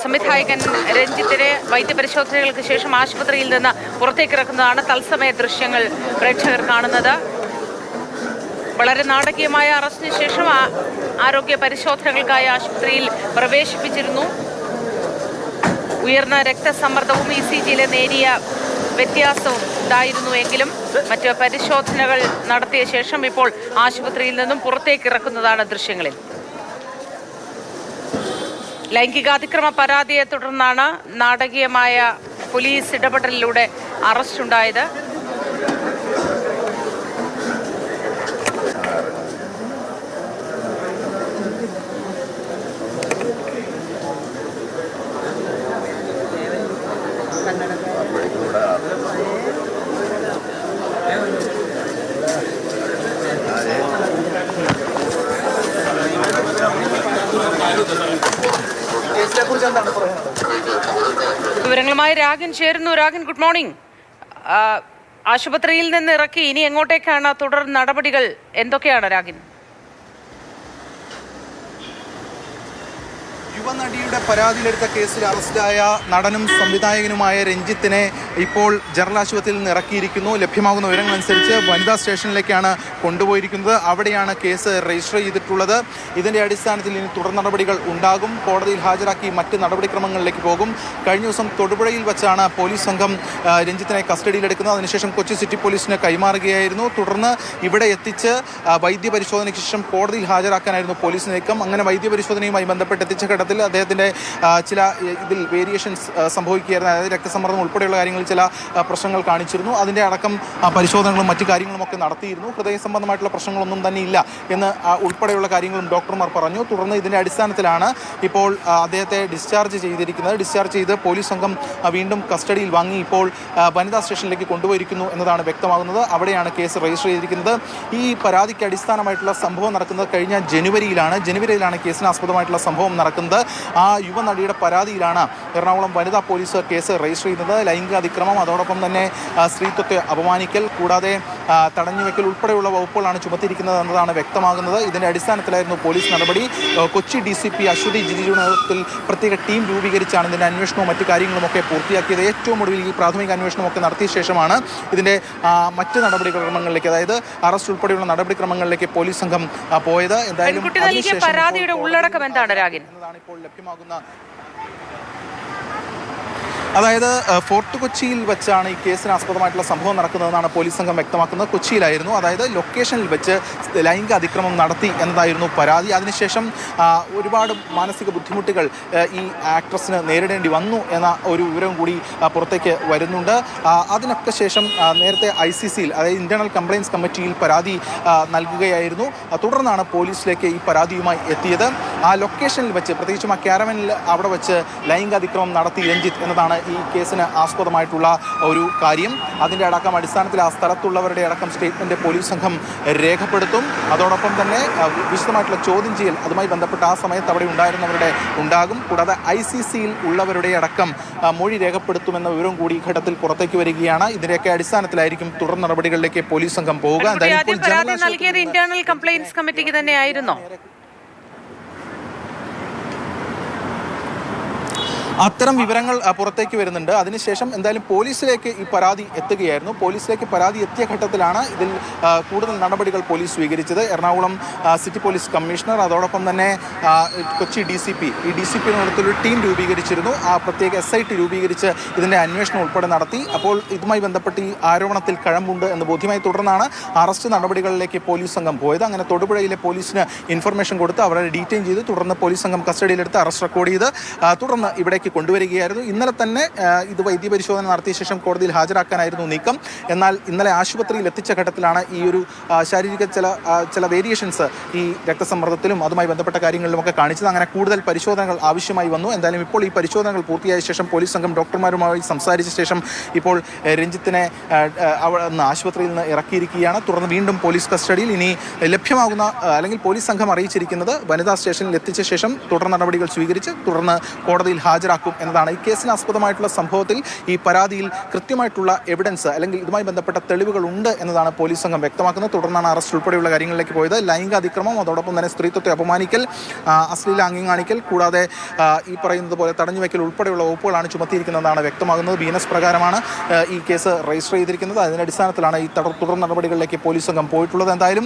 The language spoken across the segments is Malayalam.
സംവിധായകൻ രഞ്ജിത്തിനെ വൈദ്യപരിശോധനകൾക്ക് ശേഷം ആശുപത്രിയിൽ നിന്ന് പുറത്തേക്കിറക്കുന്നതാണ് തത്സമയ ദൃശ്യങ്ങൾ പ്രേക്ഷകർ കാണുന്നത്. വളരെ നാടകീയമായ അറസ്റ്റിന് ശേഷം ആരോഗ്യ പരിശോധനകൾക്കായി ആശുപത്രിയിൽ പ്രവേശിപ്പിച്ചിരുന്നു. ഉയർന്ന രക്തസമ്മർദ്ദവും ECGയിലെ നേരിയ വ്യത്യാസവും ഉണ്ടായിരുന്നുവെങ്കിലും മറ്റ് പരിശോധനകൾ നടത്തിയ ശേഷം ഇപ്പോൾ ആശുപത്രിയിൽ നിന്നും പുറത്തേക്കിറക്കുന്നതാണ് ദൃശ്യങ്ങളിൽ. ലൈംഗികാതിക്രമ പരാതിയെ തുടർന്നാണ് നാടകീയമായ പോലീസ് ഇടപെടലിലൂടെ അറസ്റ്റുണ്ടായത്. വിവരങ്ങളുമായി രാഗിൻ ചേരുന്നു. രാഗിൻ, ഗുഡ് മോർണിംഗ്. ആശുപത്രിയിൽ നിന്ന് ഇറക്കി ഇനി എങ്ങോട്ടേക്കാണ് തുടർ നടപടികൾ എന്തൊക്കെയാണ് രാഗിൻ? യുവനടിയുടെ പരാതിയിലെടുത്ത കേസിൽ അറസ്റ്റിലായ നടനും സംവിധായകനുമായ രഞ്ജിത്തിനെ ഇപ്പോൾ ജനറൽ ആശുപത്രിയിൽ നിന്ന് ഇറക്കിയിരിക്കുന്നു. ലഭ്യമാകുന്ന വിവരങ്ങളനുസരിച്ച് വനിതാ സ്റ്റേഷനിലേക്കാണ് കൊണ്ടുപോയിരിക്കുന്നത്. അവിടെയാണ് കേസ് രജിസ്റ്റർ ചെയ്തിട്ടുള്ളത്. ഇതിൻ്റെ അടിസ്ഥാനത്തിൽ ഇനി തുടർ നടപടികൾ ഉണ്ടാകും. കോടതിയിൽ ഹാജരാക്കി മറ്റ് നടപടിക്രമങ്ങളിലേക്ക് പോകും. കഴിഞ്ഞ ദിവസം തൊടുപുഴയിൽ വെച്ചാണ് പോലീസ് സംഘം രഞ്ജിത്തിനെ കസ്റ്റഡിയിലെടുക്കുന്നത്. അതിനുശേഷം കൊച്ചി സിറ്റി പോലീസിന് കൈമാറുകയായിരുന്നു. തുടർന്ന് ഇവിടെ എത്തിച്ച് വൈദ്യപരിശോധനയ്ക്ക് ശേഷം കോടതിയിൽ ഹാജരാക്കാനായിരുന്നു പോലീസ് നീക്കം. അങ്ങനെ വൈദ്യപരിശോധനയുമായി ബന്ധപ്പെട്ട് എത്തിച്ച ഘട്ടത്തിൽ അദ്ദേഹത്തിൻ്റെ ചില ഇതിൽ വേരിയേഷൻസ് സംഭവിക്കുകയായിരുന്നു. അതായത് രക്തസമ്മർദ്ദം ഉൾപ്പെടെയുള്ള കാര്യങ്ങളിൽ ചില പ്രശ്നങ്ങൾ കാണിച്ചിരുന്നു. അതിൻ്റെ അടക്കം പരിശോധനകളും മറ്റു കാര്യങ്ങളുമൊക്കെ നടത്തിയിരുന്നു. ഹൃദയ സംബന്ധമായിട്ടുള്ള പ്രശ്നങ്ങളൊന്നും തന്നെ ഇല്ല എന്ന് ഉൾപ്പെടെയുള്ള കാര്യങ്ങളും ഡോക്ടർമാർ പറഞ്ഞു. തുടർന്ന് ഇതിൻ്റെ അടിസ്ഥാനത്തിലാണ് ഇപ്പോൾ അദ്ദേഹത്തെ ഡിസ്ചാർജ് ചെയ്തിരിക്കുന്നത്. ഡിസ്ചാർജ് ചെയ്ത് പോലീസ് സംഘം വീണ്ടും കസ്റ്റഡിയിൽ വാങ്ങി ഇപ്പോൾ വനിതാ സ്റ്റേഷനിലേക്ക് കൊണ്ടുപോയിരിക്കുന്നു എന്നതാണ് വ്യക്തമാകുന്നത്. അവിടെയാണ് കേസ് രജിസ്റ്റർ ചെയ്തിരിക്കുന്നത്. ഈ പരാതിക്ക് അടിസ്ഥാനമായിട്ടുള്ള സംഭവം നടക്കുന്നത് കഴിഞ്ഞ ജനുവരിയിലാണ് കേസിനാസ്പദമായിട്ടുള്ള സംഭവം നടക്കുന്നത്. ആ യുവനടിയുടെ പരാതിയിലാണ് എറണാകുളം വനിതാ പോലീസ് കേസ് രജിസ്റ്റർ ചെയ്യുന്നത്. ലൈംഗിക അതിക്രമം, അതോടൊപ്പം തന്നെ സ്ത്രീത്വത്തെ അപമാനിക്കൽ, കൂടാതെ തടഞ്ഞുവെക്കൽ ഉൾപ്പെടെയുള്ള വകുപ്പുകളാണ് ചുമത്തിയിരിക്കുന്നത് എന്നതാണ് വ്യക്തമാകുന്നത്. ഇതിൻ്റെ അടിസ്ഥാനത്തിലായിരുന്നു പോലീസ് നടപടി. കൊച്ചി DCP അശ്വതി ജിജിയുടെ നേതൃത്വത്തിൽ പ്രത്യേക ടീം രൂപീകരിച്ചാണ് ഇതിൻ്റെ അന്വേഷണവും മറ്റു കാര്യങ്ങളുമൊക്കെ പൂർത്തിയാക്കിയത്. ഏറ്റവും ഒടുവിൽ ഈ പ്രാഥമിക അന്വേഷണമൊക്കെ നടത്തിയ ശേഷമാണ് ഇതിൻ്റെ മറ്റ് നടപടിക്രമങ്ങളിലേക്ക്, അതായത് അറസ്റ്റ് ഉൾപ്പെടെയുള്ള നടപടിക്രമങ്ങളിലേക്ക് പോലീസ് സംഘം പോയത്. എന്തായാലും പരാതിയുടെ ഉള്ളടക്കം എന്താണ് രാഗിൻ? എന്നതാണ് ഇപ്പോൾ ലഭ്യമാകുന്ന. അതായത് ഫോർട്ട് കൊച്ചിയിൽ വെച്ചാണ് ഈ കേസിന് ആസ്പദമായിട്ടുള്ള സംഭവം നടക്കുന്നതെന്നാണ് പോലീസ് സംഘം വ്യക്തമാക്കുന്നത്. കൊച്ചിയിലായിരുന്നു, അതായത് ലൊക്കേഷനിൽ വെച്ച് ലൈംഗിക അതിക്രമം നടത്തി എന്നതായിരുന്നു പരാതി. അതിനുശേഷം ഒരുപാട് മാനസിക ബുദ്ധിമുട്ടുകൾ ഈ ആക്ട്രസിന് നേരിടേണ്ടി വന്നു എന്ന ഒരു വിവരം കൂടി പുറത്തേക്ക് വരുന്നുണ്ട്. അതിനൊക്കെ ശേഷം നേരത്തെ ICCയിൽ, അതായത് ഇന്റേണൽ കംപ്ലയിൻസ് കമ്മിറ്റിയിൽ പരാതി നൽകുകയായിരുന്നു. തുടർന്നാണ് പോലീസിലേക്ക് ഈ പരാതിയുമായി എത്തിയത്. ആ ലൊക്കേഷനിൽ വെച്ച്, പ്രത്യേകിച്ചും ആ ക്യാരവനിൽ അവിടെ വെച്ച് ലൈംഗിക അതിക്രമം നടത്തി രഞ്ജിത്ത് എന്നതാണ് ഈ കേസിന് ആസ്പദമായിട്ടുള്ള ഒരു കാര്യം. അതിൻ്റെ അടിസ്ഥാനത്തിൽ ആ സ്ഥലത്തുള്ളവരുടെ അടക്കം സ്റ്റേറ്റ്മെൻറ്റ് പോലീസ് സംഘം രേഖപ്പെടുത്തും. അതോടൊപ്പം തന്നെ വിശദമായിട്ടുള്ള ചോദ്യം ചെയ്യൽ അതുമായി ബന്ധപ്പെട്ട് ആ സമയത്ത് അവിടെ ഉണ്ടായിരുന്നവരുടെ ഉണ്ടാകും. കൂടാതെ ICCയിൽ ഉള്ളവരുടെ അടക്കം മൊഴി രേഖപ്പെടുത്തുമെന്ന വിവരം കൂടി ഈ ഘട്ടത്തിൽ പുറത്തേക്ക് വരികയാണ്. ഇതിൻ്റെയൊക്കെ അടിസ്ഥാനത്തിലായിരിക്കും തുടർ നടപടികളിലേക്ക് പോലീസ് സംഘം പോവുക. നൽകിയത് ഇന്റേണൽ കംപ്ലയിൻസ് കമ്മിറ്റിക്ക് തന്നെയായിരുന്നോ? അത്തരം വിവരങ്ങൾ പുറത്തേക്ക് വരുന്നുണ്ട്. അതിനുശേഷം എന്തായാലും പോലീസിലേക്ക് ഈ പരാതി എത്തുകയായിരുന്നു. പോലീസിലേക്ക് പരാതി എത്തിയ ഘട്ടത്തിലാണ് ഇതിൽ കൂടുതൽ നടപടികൾ പോലീസ് സ്വീകരിച്ചത്. എറണാകുളം സിറ്റി പോലീസ് കമ്മീഷണർ, അതോടൊപ്പം തന്നെ കൊച്ചി DCP, ഈ DCP നേതൃത്വത്തിൽ ഒരു ടീം രൂപീകരിച്ചിരുന്നു. ആ പ്രത്യേക SIT രൂപീകരിച്ച് ഇതിൻ്റെ അന്വേഷണം ഉൾപ്പെടെ നടത്തി. അപ്പോൾ ഇതുമായി ബന്ധപ്പെട്ട് ഈ ആരോപണത്തിൽ കഴമ്പുണ്ട് എന്ന് ബോധ്യമായി തുടർന്നാണ് അറസ്റ്റ് നടപടികളിലേക്ക് പോലീസ് സംഘം പോയത്. അങ്ങനെ തൊടുപുഴയിലെ പോലീസിന് ഇൻഫർമേഷൻ കൊടുത്ത് അവരെ ഡീറ്റെയിൻ ചെയ്ത് തുടർന്ന് പോലീസ് സംഘം കസ്റ്റഡിയിലെടുത്ത് അറസ്റ്റ് റെക്കോർഡ് ചെയ്ത് തുടർന്ന് ഇവിടേക്ക് കൊണ്ടുവരികയായിരുന്നു. ഇന്നലെ തന്നെ ഇത് വൈദ്യപരിശോധന നടത്തിയ ശേഷം കോടതിയിൽ ഹാജരാക്കാനായിരുന്നു നീക്കം. എന്നാൽ ഇന്നലെ ആശുപത്രിയിൽ എത്തിച്ച ഘട്ടത്തിലാണ് ഈ ഒരു ശാരീരിക ചില വേരിയേഷൻസ് ഈ രക്തസമ്മർദ്ദത്തിലും അതുമായി ബന്ധപ്പെട്ട കാര്യങ്ങളിലുമൊക്കെ കാണിച്ചത്. അങ്ങനെ കൂടുതൽ പരിശോധനകൾ ആവശ്യമായി വന്നു. എന്തായാലും ഇപ്പോൾ ഈ പരിശോധനകൾ പൂർത്തിയായ ശേഷം പോലീസ് സംഘം ഡോക്ടർമാരുമായി സംസാരിച്ച ശേഷം ഇപ്പോൾ രഞ്ജിത്തിനെ ആശുപത്രിയിൽ നിന്ന് ഇറക്കിയിരിക്കുകയാണ്. തുടർന്ന് വീണ്ടും പോലീസ് കസ്റ്റഡിയിൽ. ഇനി ലഭ്യമാകുന്ന, അല്ലെങ്കിൽ പോലീസ് സംഘം അറിയിച്ചിരിക്കുന്നത് വനിതാ സ്റ്റേഷനിൽ എത്തിച്ച ശേഷം തുടർ നടപടികൾ സ്വീകരിച്ച് തുടർന്ന് കോടതിയിൽ ഹാജരാക്കും പൂർത്തിയാക്കും എന്നതാണ്. ഈ കേസിന് ആസ്പദമായിട്ടുള്ള സംഭവത്തിൽ ഈ പരാതിയിൽ കൃത്യമായിട്ടുള്ള എവിഡൻസ് അല്ലെങ്കിൽ ഇതുമായി ബന്ധപ്പെട്ട തെളിവുകൾ ഉണ്ട് എന്നതാണ് പോലീസ് സംഘം വ്യക്തമാക്കുന്നത്. തുടർന്നാണ് അറസ്റ്റ് ഉൾപ്പെടെയുള്ള കാര്യങ്ങളിലേക്ക് പോയത്. ലൈംഗിക അതിക്രമം, അതോടൊപ്പം തന്നെ സ്ത്രീത്വത്തെ അപമാനിക്കൽ, അശ്ലീല അംഗം കാണിക്കൽ, കൂടാതെ ഈ പറയുന്നത് പോലെ തടഞ്ഞുവെക്കൽ ഉൾപ്പെടെയുള്ള വകുപ്പുകളാണ് ചുമത്തിയിരിക്കുന്നതെന്നാണ് വ്യക്തമാകുന്നത്. BNS പ്രകാരമാണ് ഈ കേസ് രജിസ്റ്റർ ചെയ്തിരിക്കുന്നത്. അതിന്റെ അടിസ്ഥാനത്തിലാണ് ഈ തുടർ നടപടികളിലേക്ക് പോലീസ് സംഘം പോയിട്ടുള്ളത്. എന്തായാലും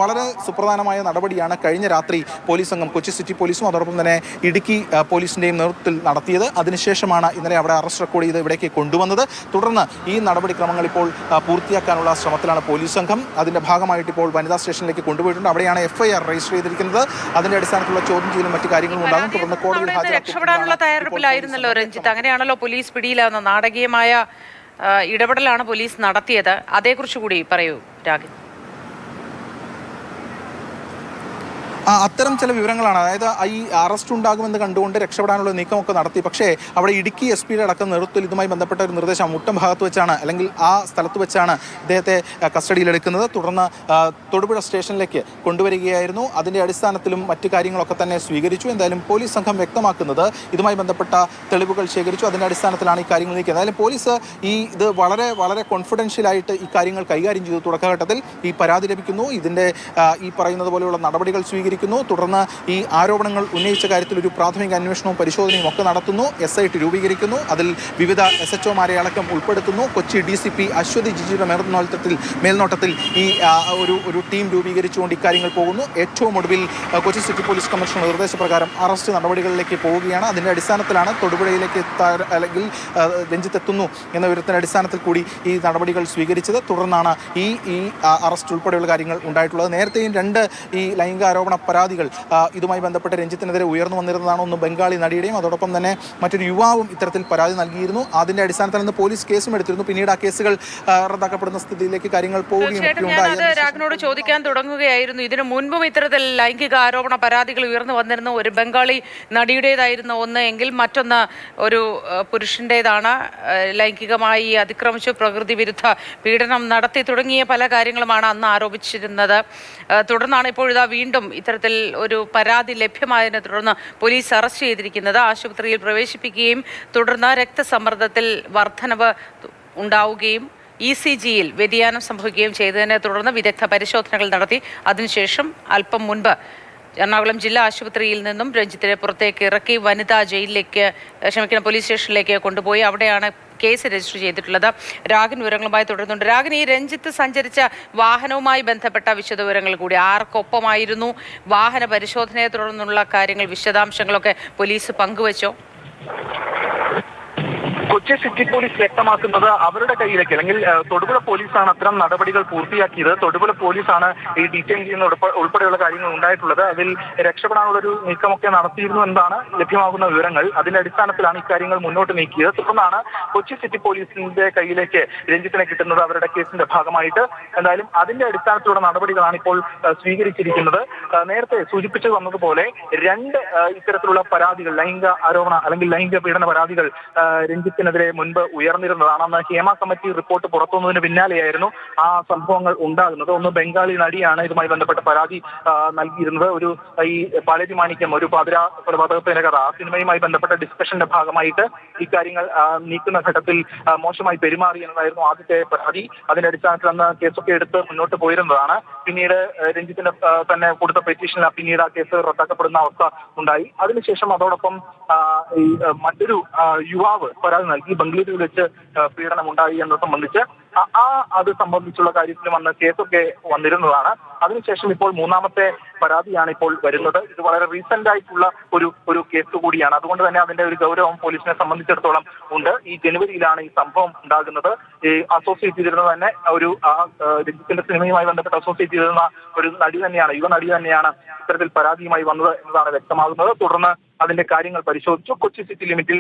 വളരെ സുപ്രധാനമായ നടപടിയാണ് കഴിഞ്ഞ രാത്രി പോലീസ് സംഘം കൊച്ചി സിറ്റി പോലീസും അതോടൊപ്പം തന്നെ ഇടുക്കി പോലീസിന്റെയും നേതൃത്വത്തിൽ നടത്തിയത്. അതിനുശേഷമാണ് ഇന്നലെ അവിടെ അറസ്റ്റ് റെക്കോർഡ് ചെയ്ത് ഇവിടേക്ക് കൊണ്ടുവന്നത്. തുടർന്ന് ഈ നടപടിക്രമങ്ങൾ ഇപ്പോൾ പൂർത്തിയാക്കാനുള്ള ശ്രമത്തിലാണ് പോലീസ് സംഘം. അതിന്റെ ഭാഗമായിട്ട് ഇപ്പോൾ വനിതാ സ്റ്റേഷനിലേക്ക് കൊണ്ടുപോയിട്ടുണ്ട്. അവിടെയാണ് FIR രജിസ്റ്റർ ചെയ്തിരിക്കുന്നത്. അതിന്റെ അടിസ്ഥാനത്തിലുള്ള ചോദ്യം ചെയ്യലും മറ്റു കാര്യങ്ങളും ഉണ്ടാകും. തുടർന്ന് കോടതിയിൽ രക്ഷപ്പെടാനുള്ള തയ്യാറെടുപ്പിലായിരുന്നല്ലോ രഞ്ജിത്ത്. അങ്ങനെയാണല്ലോ പോലീസ് പിടിയിലാവുന്ന നാടകീയമായ ഇടപെടലാണ് പോലീസ് നടത്തിയത്. അതേക്കുറിച്ച് കൂടി പറയൂ രാഗിൻ. അത്തരം ചില വിവരങ്ങളാണ്. അതായത് ഈ അറസ്റ്റ് ഉണ്ടാകുമെന്ന് കണ്ടുകൊണ്ട് രക്ഷപ്പെടാനുള്ള നീക്കമൊക്കെ നടത്തി. പക്ഷേ അവിടെ ഇടുക്കി SP അടക്കം നേതൃത്വത്തിൽ ഇതുമായി ബന്ധപ്പെട്ട ഒരു നിർദ്ദേശം മുട്ടം ഭാഗത്ത് വെച്ചാണ് അല്ലെങ്കിൽ ആ സ്ഥലത്ത് വെച്ചാണ് ഇദ്ദേഹത്തെ കസ്റ്റഡിയിലെടുക്കുന്നത്. തുടർന്ന് തൊടുപുഴ സ്റ്റേഷനിലേക്ക് കൊണ്ടുവരികയായിരുന്നു. അതിൻ്റെ അടിസ്ഥാനത്തിലും മറ്റു കാര്യങ്ങളൊക്കെ തന്നെ സ്വീകരിച്ചു. എന്തായാലും പോലീസ് സംഘം വ്യക്തമാക്കുന്നത് ഇതുമായി ബന്ധപ്പെട്ട തെളിവുകൾ ശേഖരിച്ചു. അതിൻ്റെ അടിസ്ഥാനത്തിലാണ് ഈ കാര്യങ്ങൾ നീക്കിയത്. എന്തായാലും പോലീസ് ഇത് വളരെ വളരെ കോൺഫിഡൻഷ്യലായിട്ട് ഈ കാര്യങ്ങൾ കൈകാര്യം ചെയ്തു. തുടക്കഘട്ടത്തിൽ ഈ പരാതി ലഭിക്കുന്നു, ഇതിൻ്റെ ഈ പറയുന്നത് പോലെയുള്ള നടപടികൾ സ്വീകരിക്കുന്നു. തുടർന്ന് ഈ ആരോപണങ്ങൾ ഉന്നയിച്ച കാര്യത്തിൽ ഒരു പ്രാഥമിക അന്വേഷണവും പരിശോധനയും ഒക്കെ നടത്തുന്നു. SIT രൂപീകരിക്കുന്നു. അതിൽ വിവിധ SHOമാരെ അടക്കം ഉൾപ്പെടുത്തുന്നു. കൊച്ചി DCP അശ്വതി ജിജിയുടെ മേൽനോട്ടത്തിൽ ഈ ഒരു ടീം രൂപീകരിച്ചുകൊണ്ട് ഇക്കാര്യങ്ങൾ പോകുന്നു. ഏറ്റവും ഒടുവിൽ കൊച്ചി സിറ്റി പോലീസ് കമ്മീഷണർ നിർദ്ദേശപ്രകാരം അറസ്റ്റ് നടപടികളിലേക്ക് പോവുകയാണ്. അതിൻ്റെ അടിസ്ഥാനത്തിലാണ് തൊടുപുഴയിലേക്ക് അല്ലെങ്കിൽ രഞ്ജിത്ത് എത്തുന്നു എന്ന വിവരത്തിൻ്റെ അടിസ്ഥാനത്തിൽ കൂടി ഈ നടപടികൾ സ്വീകരിച്ചത്. തുടർന്നാണ് ഈ അറസ്റ്റ് ഉൾപ്പെടെയുള്ള കാര്യങ്ങൾ ഉണ്ടായിട്ടുള്ളത്. നേരത്തെയും 2 ഈ ലൈംഗിക ആരോപണ പരാതികൾ ഇതുമായി ബന്ധപ്പെട്ട് രഞ്ജിത്തിനെതിരെ ഉയർന്നു വന്നിരുന്നതാണ്. ഒന്ന് ബംഗാളി നടിയുടെയും അതോടൊപ്പം തന്നെ മറ്റൊരു യുവാവും ഇത്തരത്തിൽ പരാതി നൽകിയിരുന്നു. അതിന്റെ അടിസ്ഥാനത്തിൽ നിന്ന് പോലീസ് കേസും എടുത്തിരുന്നു. പിന്നീട് ആ കേസുകൾ റദ്ദാക്കപ്പെടുന്ന സ്ഥിതിയിലേക്ക് കാര്യങ്ങൾ പോവുകയും രാഗിനോട് ചോദിക്കാൻ തുടങ്ങുകയായിരുന്നു. ഇതിനു മുൻപും ഇത്തരത്തിൽ ലൈംഗിക ആരോപണ പരാതികൾ ഉയർന്നു വന്നിരുന്നു. ഒരു ബംഗാളി നടിയുടേതായിരുന്നു ഒന്ന്, എങ്കിൽ മറ്റൊന്ന് ഒരു പുരുഷന്റേതാണ്. ലൈംഗികമായി അതിക്രമിച്ചു, പ്രകൃതി വിരുദ്ധ പീഡനം നടത്തി തുടങ്ങിയ പല കാര്യങ്ങളുമാണ് അന്ന് ആരോപിച്ചിരുന്നത്. തുടർന്നാണ് ഇപ്പോഴിതാ വീണ്ടും ഇത്തരത്തിൽ ഒരു പരാതി ലഭ്യമായതിനെ തുടർന്ന് പോലീസ് അറസ്റ്റ് ചെയ്തിരിക്കുന്നത്. ആശുപത്രിയിൽ പ്രവേശിപ്പിക്കുകയും തുടർന്ന് രക്തസമ്മർദ്ദത്തിൽ വർധനവ് ഉണ്ടാവുകയും ECGയിൽ വ്യതിയാനം സംഭവിക്കുകയും ചെയ്തതിനെ തുടർന്ന് വിദഗ്ധ പരിശോധനകൾ നടത്തി. അതിനുശേഷം അല്പം മുൻപ് എറണാകുളം ജില്ലാ ആശുപത്രിയിൽ നിന്നും രഞ്ജിത്തിനെ പുറത്തേക്ക് ഇറക്കി വനിതാ പോലീസ് സ്റ്റേഷനിലേക്ക് കൊണ്ടുപോയി. അവിടെയാണ് കേസ് രജിസ്റ്റർ ചെയ്തിട്ടുള്ളത്. രാഗിൻ വിവരങ്ങളുമായി തുടരുന്നുണ്ട്. രാഗിൻ, ഈ രഞ്ജിത്ത് സഞ്ചരിച്ച വാഹനവുമായി ബന്ധപ്പെട്ട വിശദവിവരങ്ങൾ കൂടി, ആർക്കൊപ്പമായിരുന്നു, വാഹന പരിശോധനയെ തുടർന്നുള്ള കാര്യങ്ങൾ, വിശദാംശങ്ങളൊക്കെ പോലീസ് പങ്കുവച്ചോ? കൊച്ചി സിറ്റി പോലീസ് വ്യക്തമാക്കുന്നത് അവരുടെ കയ്യിലേക്ക് അല്ലെങ്കിൽ തൊടുപുഴ പോലീസാണ് അത്തരം നടപടികൾ പൂർത്തിയാക്കിയത്. തൊടുപുഴ പോലീസാണ് ഈ ഡീറ്റെയിൻ ചെയ്യുന്ന ഉൾപ്പെടെയുള്ള കാര്യങ്ങൾ ഉണ്ടായിട്ടുള്ളത്. അതിൽ രക്ഷപ്പെടാനുള്ള ഒരു നീക്കമൊക്കെ നടത്തിയിരുന്നു എന്നതാണ് ലഭ്യമാകുന്ന വിവരങ്ങൾ. അതിന്റെ അടിസ്ഥാനത്തിലാണ് ഇക്കാര്യങ്ങൾ മുന്നോട്ട് നീക്കിയത്. തുടർന്നാണ് കൊച്ചി സിറ്റി പോലീസിന്റെ കയ്യിലേക്ക് രഞ്ജിത്തിനെ കിട്ടുന്നത് അവരുടെ കേസിന്റെ ഭാഗമായിട്ട്. എന്തായാലും അതിന്റെ അടിസ്ഥാനത്തിലുള്ള നടപടികളാണ് ഇപ്പോൾ സ്വീകരിച്ചിരിക്കുന്നത്. നേരത്തെ സൂചിപ്പിച്ചു വന്നതുപോലെ 2 ഇത്തരത്തിലുള്ള പരാതികൾ, ലൈംഗിക ആരോപണ അല്ലെങ്കിൽ ലൈംഗിക പീഡന പരാതികൾ രഞ്ജിത്തിനെതിരെ മുൻപ് ഉയർന്നിരുന്നതാണ്. അന്ന് ഹേമ കമ്മിറ്റി റിപ്പോർട്ട് പുറത്തുവന്നതിന് പിന്നാലെയായിരുന്നു ആ സംഭവങ്ങൾ ഉണ്ടാകുന്നത്. ഒന്ന് ബംഗാളി നടിയാണ് ഇതുമായി ബന്ധപ്പെട്ട പരാതി നൽകിയിരുന്നത്. ഒരു ഈ പാലേരി മാണിക്യം, ഒരു കൊലപാതകത്തിന്റെ കഥ, ആ സിനിമയുമായി ബന്ധപ്പെട്ട ഡിസ്കഷന്റെ ഭാഗമായിട്ട് ഇക്കാര്യങ്ങൾ നീക്കുന്ന ഘട്ടത്തിൽ മോശമായി പെരുമാറി എന്നതായിരുന്നു ആദ്യത്തെ പരാതി. അതിന്റെ അടിസ്ഥാനത്തിൽ അന്ന് കേസൊക്കെ എടുത്ത് മുന്നോട്ട് പോയിരുന്നതാണ്. പിന്നീട് രഞ്ജിത്തിന്റെ തന്നെ കൊടുത്ത പെറ്റീഷനിൽ പിന്നീട് ആ കേസ് റദ്ദാക്കപ്പെടുന്ന അവസ്ഥ ഉണ്ടായി. അതിനുശേഷം അതോടൊപ്പം മറ്റൊരു യുവാവ് പരാതി നൽകി ബംഗളൂരുവിൽ വെച്ച് പീഡനം ഉണ്ടായി എന്നത് സംബന്ധിച്ച് അത് സംബന്ധിച്ചുള്ള കാര്യത്തിലും അന്ന് കേസൊക്കെ വന്നിരുന്നതാണ്. അതിനുശേഷം ഇപ്പോൾ 3ാമത്തെ പരാതിയാണ് ഇപ്പോൾ വരുന്നത്. ഇത് വളരെ റീസെന്റ് ആയിട്ടുള്ള ഒരു കേസ് കൂടിയാണ്. അതുകൊണ്ട് തന്നെ അതിന്റെ ഒരു ഗൗരവം പോലീസിനെ സംബന്ധിച്ചിടത്തോളം ഉണ്ട്. ഈ ജനുവരിയിലാണ് ഈ സംഭവം ഉണ്ടാകുന്നത്. ഈ അസോസിയേറ്റ് ചെയ്തിരുന്നത് തന്നെ രഞ്ജിത്തിന്റെ സിനിമയുമായി ബന്ധപ്പെട്ട് അസോസിയേറ്റ് ചെയ്തിരുന്ന ഒരു നടി തന്നെയാണ്, യുവ നടി തന്നെയാണ് ഇത്തരത്തിൽ പരാതിയുമായി വന്നത് എന്നതാണ് വ്യക്തമാകുന്നത്. തുടർന്ന് അതിന്റെ കാര്യങ്ങൾ പരിശോധിച്ചു. കൊച്ചി സിറ്റി ലിമിറ്റിൽ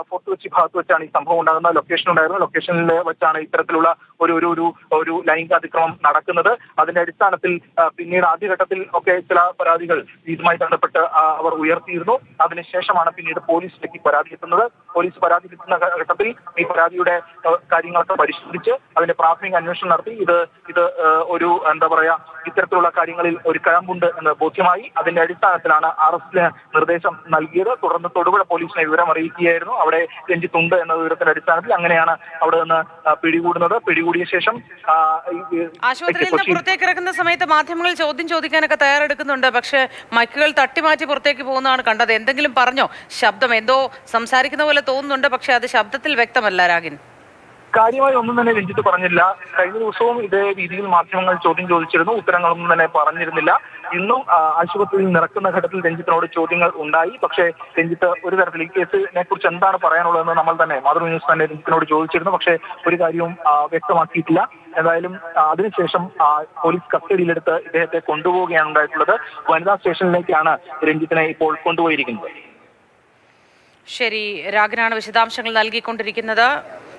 ഫോർട്ട് കൊച്ചി ഭാഗത്ത് വെച്ചാണ് ഈ സംഭവം ഉണ്ടാകുന്നത്. ലൊക്കേഷൻ ഉണ്ടായിരുന്നു. ലൊക്കേഷനിൽ വെച്ചാണ് ഇത്തരത്തിലുള്ള ഒരു ലൈംഗിക അതിക്രമം നടക്കുന്നത്. അതിന്റെ അടിസ്ഥാനത്തിൽ പിന്നീട് ആദ്യഘട്ടത്തിൽ ഒക്കെ ചില പരാതികൾ ഇതുമായി ബന്ധപ്പെട്ട് അവർ ഉയർത്തിയിരുന്നു. അതിനുശേഷമാണ് പിന്നീട് പോലീസിലേക്ക് പരാതി എത്തുന്നത്. പോലീസ് പരാതി എത്തുന്ന ഘട്ടത്തിൽ ഈ പരാതിയുടെ കാര്യങ്ങളൊക്കെ പരിശോധിച്ച് അതിന്റെ പ്രാഥമിക അന്വേഷണം നടത്തി ഇത് ഒരു ഇത്തരത്തിലുള്ള കാര്യങ്ങളിൽ ഒരു കഴമ്പുണ്ട് എന്ന് ബോധ്യമായി. അതിന്റെ അടിസ്ഥാനത്തിലാണ് അറസ്റ്റിന് നിർദ്ദേശം നൽകിയത്. തുടർന്ന് തൊടുപുഴ പോലീസിനെ വിവരം അറിയിക്കുകയായിരുന്നു. അവിടെ രഞ്ജിത്ത് ഉണ്ട് എന്ന വിവരത്തിന്റെ അടിസ്ഥാനത്തിൽ അങ്ങനെയാണ് അവിടെ നിന്ന് പിടികൂടുന്നത്. പിടികൂടിയ ശേഷം ആശുപത്രിയിൽ നിന്ന് പുറത്തേക്ക് ഇറക്കുന്ന സമയത്ത് മാധ്യമങ്ങൾ ചോദ്യം ചോദിക്കാനൊക്കെ തയ്യാറെടുക്കുന്നുണ്ട്. പക്ഷേ മൈക്കുകൾ തട്ടിമാറ്റി പുറത്തേക്ക് പോകുന്നതാണ് കണ്ടത്. എന്തെങ്കിലും പറഞ്ഞോ? ശബ്ദം എന്തോ സംസാരിക്കുന്ന പോലെ തോന്നുന്നുണ്ട്, പക്ഷെ അത് ശബ്ദത്തിൽ വ്യക്തമല്ല. രാഗിൻ, കാര്യമായി ഒന്നും തന്നെ രഞ്ജിത്ത് പറഞ്ഞില്ല. കഴിഞ്ഞ ദിവസവും ഇതേ രീതിയിൽ മാധ്യമങ്ങൾ ചോദ്യം ചോദിച്ചിരുന്നു, ഉത്തരങ്ങളൊന്നും തന്നെ പറഞ്ഞിരുന്നില്ല. ഇന്നും ആശുപത്രിയിൽ നിറക്കുന്ന ഘട്ടത്തിൽ രഞ്ജിത്തിനോട് ചോദ്യങ്ങൾ ഉണ്ടായി. പക്ഷേ രഞ്ജിത്ത് ഒരു തരത്തിൽ ഈ കേസിനെ കുറിച്ച് എന്താണ് പറയാനുള്ളതെന്ന് നമ്മൾ തന്നെ മാതൃഭൂമി ന്യൂസ് തന്നെ രഞ്ജിത്തിനോട് ചോദിച്ചിരുന്നു. പക്ഷേ ഒരു കാര്യവും വ്യക്തമാക്കിയിട്ടില്ല. എന്തായാലും അതിനുശേഷം പോലീസ് കസ്റ്റഡിയിലെടുത്ത് ഇദ്ദേഹത്തെ കൊണ്ടുപോവുകയാണ് ഉണ്ടായിട്ടുള്ളത്. വനിതാ സ്റ്റേഷനിലേക്കാണ് രഞ്ജിത്തിനെ ഇപ്പോൾ കൊണ്ടുപോയിരിക്കുന്നത്. ശരി, രാഗിനാണ് വിശദാംശങ്ങൾ നൽകിക്കൊണ്ടിരിക്കുന്നത്.